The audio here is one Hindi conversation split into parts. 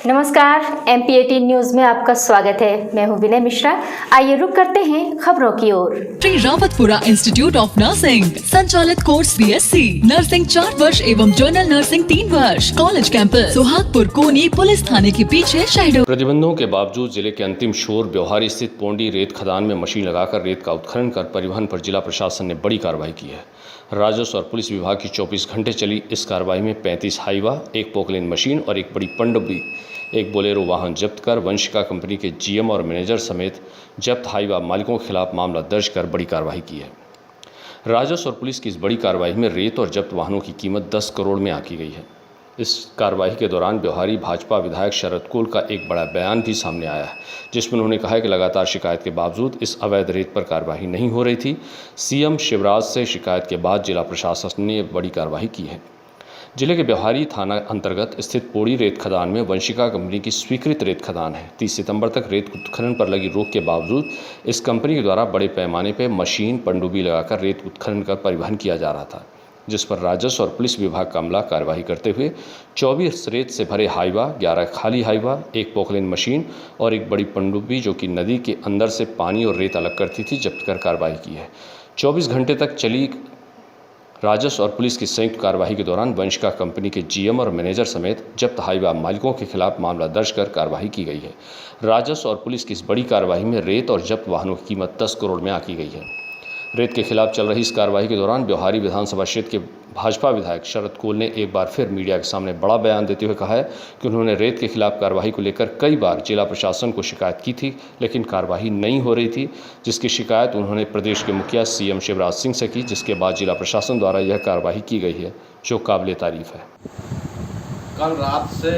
नमस्कार, MP18 न्यूज में आपका स्वागत है। मैं हूं विनय मिश्रा। आइए रुक करते हैं खबरों की ओर। Shri Rawatpura institute of nursing संचालित कोर्स BSc नर्सिंग 4 वर्ष एवं जनरल नर्सिंग 3 वर्ष। कॉलेज कैंपस सुहागपुर कोनी पुलिस थाने के पीछे शहडोल। प्रतिबंधों के बावजूद जिले के अंतिम छोर ब्यौहारी स्थित पोंडी रेत खदान में मशीन लगाकर रेत का उत्खनन कर परिवहन पर जिला प्रशासन ने बड़ी कार्रवाई की है। राजस्व और पुलिस विभाग की 24 घंटे चली इस कार्रवाई में 35 हाईवा, एक पोकलेन मशीन और एक बड़ी पनडुब्बी, एक बोलेरो वाहन जब्त कर वंशिका कंपनी के GM और मैनेजर समेत जब्त हाईवा मालिकों के खिलाफ मामला दर्ज कर बड़ी कार्रवाई की है। राजस्व और पुलिस की इस बड़ी कार्रवाई में रेत और जब्त वाहनों की कीमत 10 करोड़ में आंकी गई है। इस कार्रवाई के दौरान ब्यौहारी भाजपा विधायक शरद कोल का एक बड़ा बयान भी सामने आया है, जिसमें उन्होंने कहा है कि लगातार शिकायत के बावजूद इस अवैध रेत पर कार्रवाई नहीं हो रही थी। CM शिवराज से शिकायत के बाद जिला प्रशासन ने बड़ी कार्रवाई की है। जिले के ब्यौहारी थाना अंतर्गत स्थित पोड़ी रेत खदान में वंशिका कंपनी की स्वीकृत रेत खदान है। 30 सितंबर तक रेत उत्खनन पर लगी रोक के बावजूद इस कंपनी के द्वारा बड़े पैमाने पर मशीन पनडुब्बी लगाकर रेत उत्खनन का परिवहन किया जा रहा था, जिस पर राजस्व और पुलिस विभाग का अमला कार्यवाही करते हुए 24 रेत से भरे हाईवा, 11 खाली हाईवा, एक पोकलेन मशीन और एक बड़ी पनडुब्बी जो कि नदी के अंदर से पानी और रेत अलग करती थी, जब्त कर कार्रवाई की है। 24 घंटे तक चली राजस्व और पुलिस की संयुक्त कार्रवाई के दौरान वंशिका कंपनी के GM और मैनेजर समेत जब्त हाईवा मालिकों के खिलाफ मामला दर्ज कर कार्रवाई की गई है। राजस्व और पुलिस की इस बड़ी कार्रवाई में रेत और जब्त वाहनों की कीमत 10 करोड़ में आंकी गई है। रेत के खिलाफ चल रही इस कार्रवाई के दौरान ब्यौहारी विधानसभा क्षेत्र के भाजपा विधायक शरद कोल ने एक बार फिर मीडिया के सामने बड़ा बयान देते हुए कहा है कि उन्होंने रेत के खिलाफ कार्रवाई को लेकर कई बार जिला प्रशासन को शिकायत की थी, लेकिन कार्रवाई नहीं हो रही थी, जिसकी शिकायत उन्होंने प्रदेश के मुखिया CM शिवराज सिंह से की, जिसके बाद जिला प्रशासन द्वारा यह कार्रवाई की गई है, जो काबिल तारीफ है। कल रात से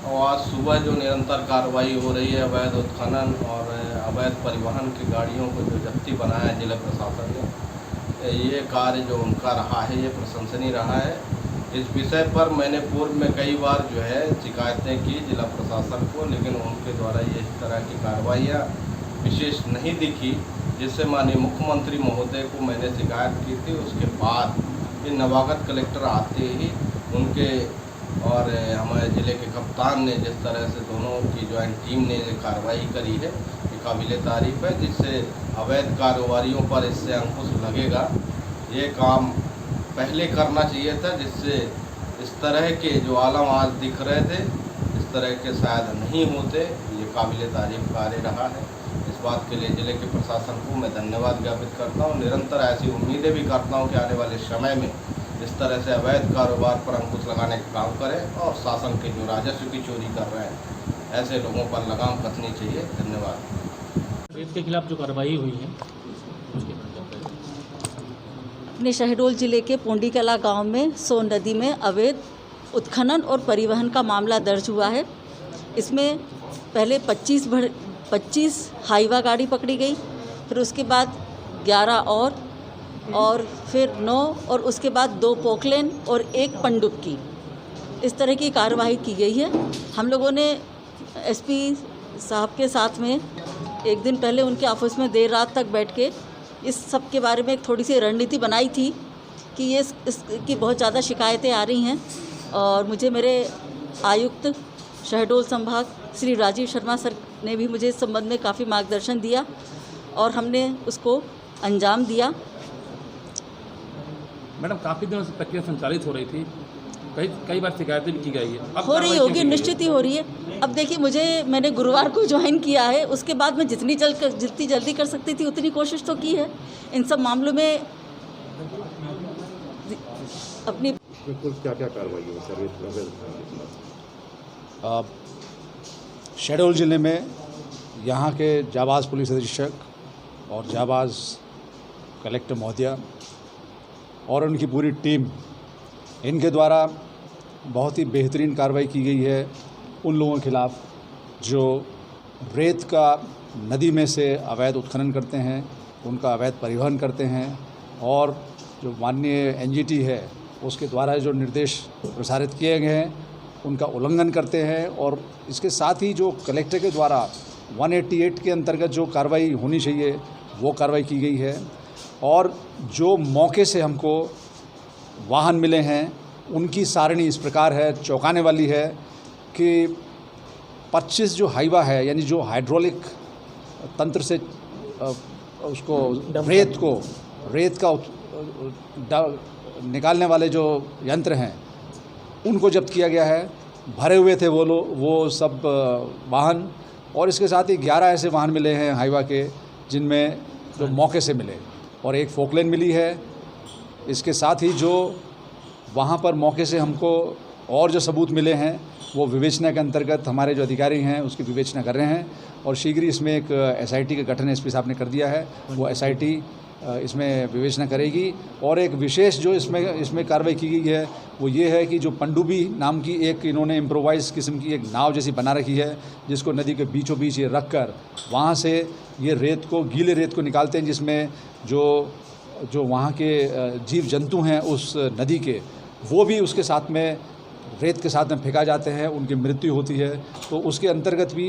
और आज सुबह जो निरंतर कार्रवाई हो रही है, अवैध उत्खनन और अवैध परिवहन की गाड़ियों को जो जब्ती बनाया है जिला प्रशासन ने, ये कार्य जो उनका रहा है ये प्रशंसनीय रहा है। इस विषय पर मैंने पूर्व में कई बार जो है शिकायतें की जिला प्रशासन को, लेकिन उनके द्वारा ये इस तरह की कार्रवाइयाँ विशेष नहीं दिखी, जिससे माननीय मुख्यमंत्री महोदय को मैंने शिकायत की थी। उसके बाद ये नवागत कलेक्टर आते ही उनके और हमारे ज़िले के कप्तान ने जिस तरह से दोनों की ज्वाइंट टीम ने कार्रवाई करी है, ये काबिल तारीफ है, जिससे अवैध कारोबारियों पर इससे अंकुश लगेगा। ये काम पहले करना चाहिए था, जिससे इस तरह के जो आलम आज दिख रहे थे इस तरह के शायद नहीं होते। ये काबिल तारीफ कार्य रहा है। इस बात के लिए ज़िले के प्रशासन को मैं धन्यवाद ज्ञापित करता हूँ। निरंतर ऐसी उम्मीदें भी करता हूँ कि आने वाले समय में इस तरह से अवैध कारोबार पर अंकुश लगाने का काम करें और शासन के जो राजस्व की चोरी कर रहे हैं ऐसे लोगों पर लगाम कसनी चाहिए। धन्यवाद। रेत के खिलाफ जो कार्रवाई हुई है उसके अपने शहडोल जिले के पोंडीकला गांव में सोन नदी में अवैध उत्खनन और परिवहन का मामला दर्ज हुआ है। इसमें पहले 25 हाईवा गाड़ी पकड़ी गई, फिर उसके बाद 11 और फिर 9 और उसके बाद 2 पोकलेन और 1 पनडुब्बी, इस तरह की कार्रवाई की गई है। हम लोगों ने SP साहब के साथ में एक दिन पहले उनके ऑफिस में देर रात तक बैठ के इस सब के बारे में एक थोड़ी सी रणनीति बनाई थी कि ये इसकी बहुत ज़्यादा शिकायतें आ रही हैं, और मुझे मेरे आयुक्त शहडोल संभाग श्री राजीव शर्मा सर ने भी मुझे इस संबंध में काफ़ी मार्गदर्शन दिया और हमने उसको अंजाम दिया। मैडम, काफ़ी दिनों से प्रक्रिया संचालित हो रही थी, कई बार शिकायतें भी की गई है, अब हो रही होगी, निश्चित ही हो रही है। अब देखिए, मैंने गुरुवार को ज्वाइन किया है, उसके बाद मैं जितनी जल्दी कर सकती थी उतनी कोशिश तो की है। इन सब मामलों में अपनी क्या कार्रवाई हुई सर? शहडोल जिले में यहाँ के जाबाज पुलिस अधीक्षक और जाबाज कलेक्टर महोदया और उनकी पूरी टीम, इनके द्वारा बहुत ही बेहतरीन कार्रवाई की गई है उन लोगों के खिलाफ जो रेत का नदी में से अवैध उत्खनन करते हैं, उनका अवैध परिवहन करते हैं, और जो माननीय NGT है उसके द्वारा जो निर्देश प्रसारित किए गए हैं उनका उल्लंघन करते हैं। और इसके साथ ही जो कलेक्टर के द्वारा 188 के अंतर्गत जो कार्रवाई होनी चाहिए वो कार्रवाई की गई है। और जो मौके से हमको वाहन मिले हैं उनकी सारणी इस प्रकार है, चौंकाने वाली है, कि 25 जो हाइवा है, यानी जो हाइड्रोलिक तंत्र से उसको रेत का निकालने वाले जो यंत्र हैं उनको जब्त किया गया है। भरे हुए थे वो सब वाहन, और इसके साथ ही 11 ऐसे वाहन मिले हैं हाइवा के जिनमें जो मौके से मिले, और एक फोकलेन मिली है। इसके साथ ही जो वहाँ पर मौके से हमको और जो सबूत मिले हैं वो विवेचना के अंतर्गत हमारे जो अधिकारी हैं उसकी विवेचना कर रहे हैं, और शीघ्र ही इसमें एक SIT का गठन एसपी साहब ने कर दिया है। वो SIT इसमें विवेचना करेगी। और एक विशेष जो इसमें कार्रवाई की गई है वो ये है कि जो पनडुब्बी नाम की एक इन्होंने इम्प्रोवाइज किस्म की एक नाव जैसी बना रखी है, जिसको नदी के बीचों बीच ये रख कर वहाँ से ये गीले रेत को निकालते हैं, जिसमें जो वहाँ के जीव जंतु हैं उस नदी के, वो भी उसके साथ में रेत के साथ में फेंका जाते हैं, उनकी मृत्यु होती है। तो उसके अंतर्गत भी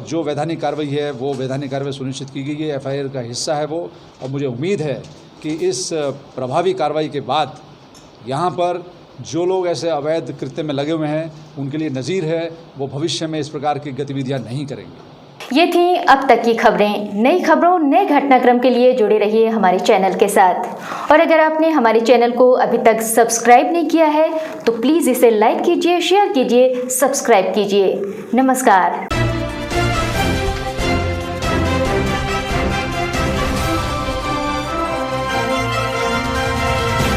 जो वैधानिक कार्रवाई है वो वैधानिक कार्रवाई सुनिश्चित की गई है, FIR का हिस्सा है वो। और मुझे उम्मीद है कि इस प्रभावी कार्रवाई के बाद यहाँ पर जो लोग ऐसे अवैध कृत्य में लगे हुए हैं उनके लिए नज़ीर है, वो भविष्य में इस प्रकार की गतिविधियाँ नहीं करेंगे। ये थी अब तक की खबरें। नई खबरों, नए घटनाक्रम के लिए जुड़े रहिए हमारे चैनल के साथ। और अगर आपने हमारे चैनल को अभी तक सब्सक्राइब नहीं किया है तो प्लीज़ इसे लाइक कीजिए, शेयर कीजिए, सब्सक्राइब कीजिए। नमस्कार।